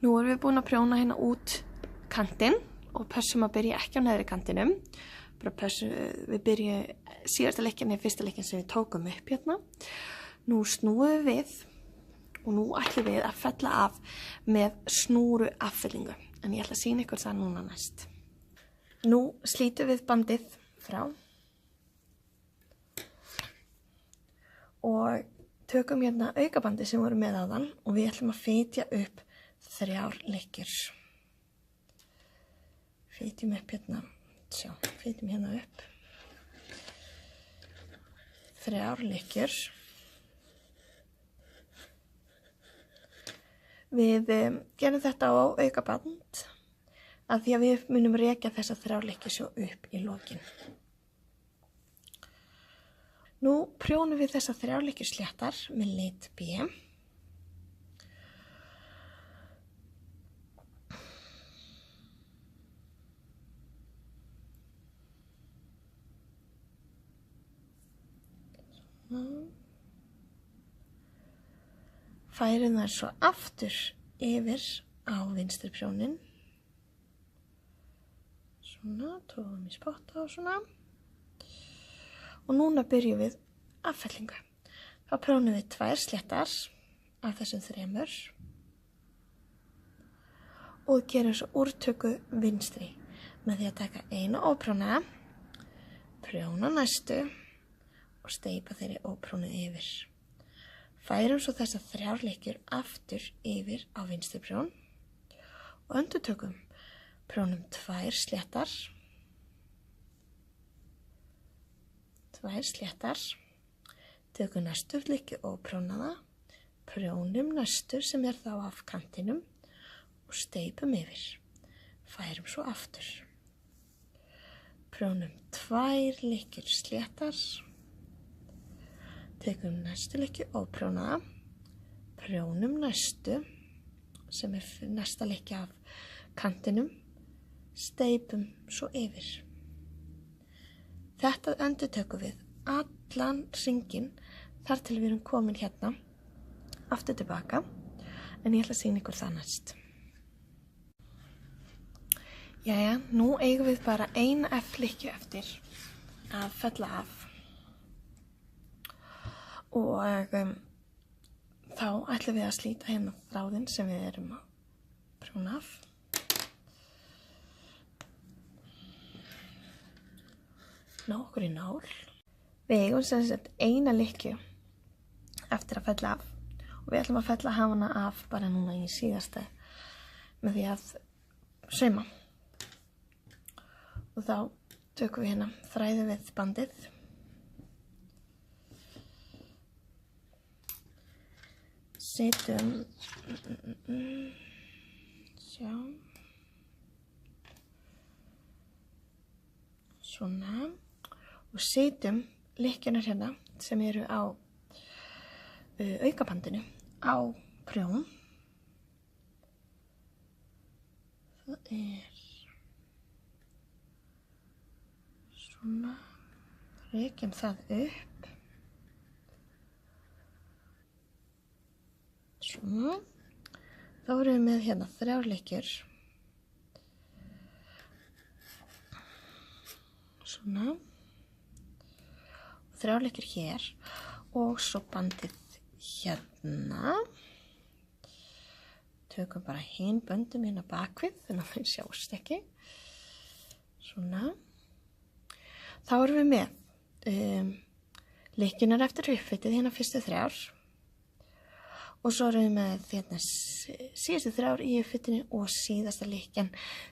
Nú erum við búin að prjóna hérna út kantinn og pössum að byrja ekki á neðri kantinum. Við byrjum síðasta leikinn eða fyrsta leikinn sem við tókum upp hérna. Nú snúum við og nú ætlum við að fella af með snúru affyllingu. En ég ætla að sýna ykkur það núna næst. Nú slítum við bandið frá og tökum hérna aukabandið sem voru með áðan og við ætlum að fitja upp 3 lykkjur. Fitjum upp hérna, fitjum hérna upp 3 lykkjur. Við gerum þetta á aukaband af því að við munum rekja þessa 3 lykkjur svo upp í lokin. Nú prjónum við þessa 3 lykkjur sléttar með lit B. Færum þær svo aftur yfir á vinstri prjónin. Svona, tróðum í spotta og svona. Og núna byrjum við affellingu. Þá prjónum við 2 sléttar af þessum 3 og gerum svo úrtöku vinstri með því að taka eina óprjóna, prjóna næstu og steypa þeirri óprjónu yfir. Færum svo þessa 3 lykkjur aftur yfir á vinstri prjón og endurtökum. Prjónum 2 sléttar, 2 sléttar, tökum næstu lykkju óprjónaða, prjónum næstu sem þá af kantinum og steypum yfir. Færum svo aftur. Prjónum 2 lykkjur sléttar, tökum næstu lykkju óprjónaða, prjónum næstu sem næsta lykkja af kantinum, steypum svo yfir. Þetta endurtökum við allan hringinn þar til við erum komin hérna aftur tilbaka, en ég ætla að sýna ykkur það næst. Jæja, nú eigum við bara eina F-lykkju eftir að fella af. Og þá ætlum við að slíta hérna þráðinn sem við erum að prjóna af. Ná okkur í nál. Við eigum sem sagt eina lykkju eftir að fella af og við ætlum að fella hana af bara núna í síðasta með því að sauma. Og þá tökum við hérna þræðum við bandið. Setjum svona og setjum lykkjurnar hérna sem eru á aukabandinu á prjón. Það svona, rekjum það upp. Svona, þá erum við með hérna 3 lykkjur. Svona, 3 lykkjur hér og svo bandið hérna. Tökum bara hin böndum hérna bakvið þannig að þau sjást ekki. Svona, þá erum við með lykkjurnar eftir uppfitið hérna fyrstu 3. Og svo erum við með hérna síðustu 3 í uppfitinu og síðasta lykkjan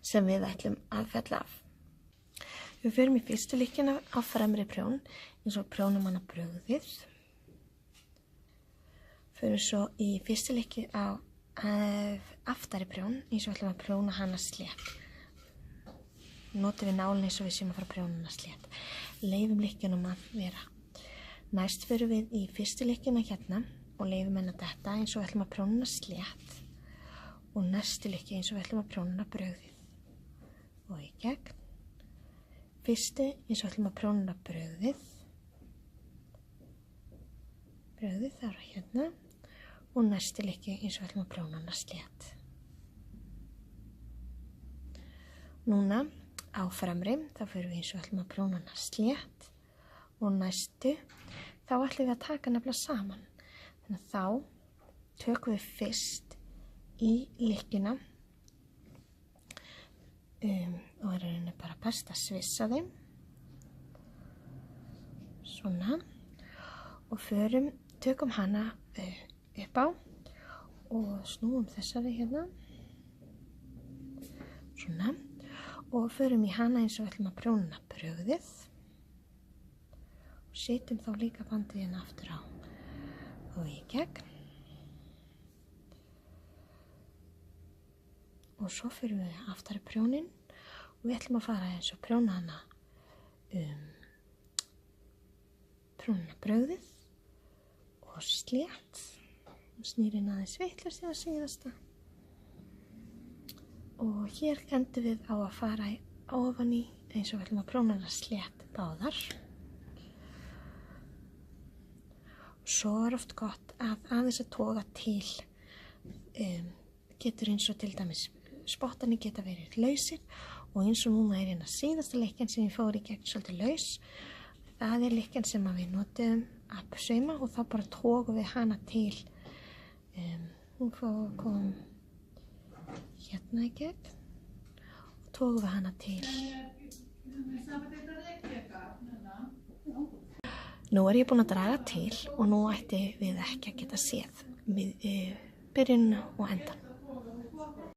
sem við ætlum að fella af. Við förum í fyrstu lykkjuna á fremri prjón eins og prjónum hana brugðið. Förum svo í fyrstu lykkju á aftari prjón eins og ætlum að prjóna hana slétt. Notum við nálinn eins og við séum að fara að prjóna hana slétt. Leifum lykkjunum að vera. Næst förum við í fyrstu lykkjuna hérna og leifum henni að detta eins og við ætlum að prjóna hana slétt og næstu lykkju eins og við ætlum að prjóna hana brugðið. Og í gegn. Fyrstu eins og við ætlum að prjóna hana brugðið. Brugðið þar hérna og næstu lykkju eins og við ætlum að prjóna hana slétt. Núna á fremri þá fyrir við eins og ætlum að prjóna hana slétt og næstu þá ætlum við að taka nefnilega saman. Þannig að þá tökum við fyrst í lykkjuna og er rauninni bara best að svissa þeim. Svona. Og tökum hana upp á og snúum þessari hérna. Svona. Og förum í hana eins og við ætlum að prjóna brauðið. Og setjum þá líka bandið hérna aftur á og í gegn. Og svo förum við aftar í prjónin og við ætlum að fara eins og prjóna hana prjóna brauðið og slétt og snýrin aðeins vitlaust í það síðasta. Og hér endum við á að fara ofan í eins og við ætlum að prjóna hana slétt báðar. Og svo er oft gott að aðeins að toga til, getur eins og til dæmis spottarnir geta verið lausir og eins og núna er hérna síðasta lykkjan sem ég fór í gegn svolítið laus. Það er lykkjan sem við notum að sauma og þá bara togum við hana til. Hún kom hérna í gegn og togum við hana til. Nú er ég búin að draga til og nú ætti við ekki að geta séð við byrjun og endan.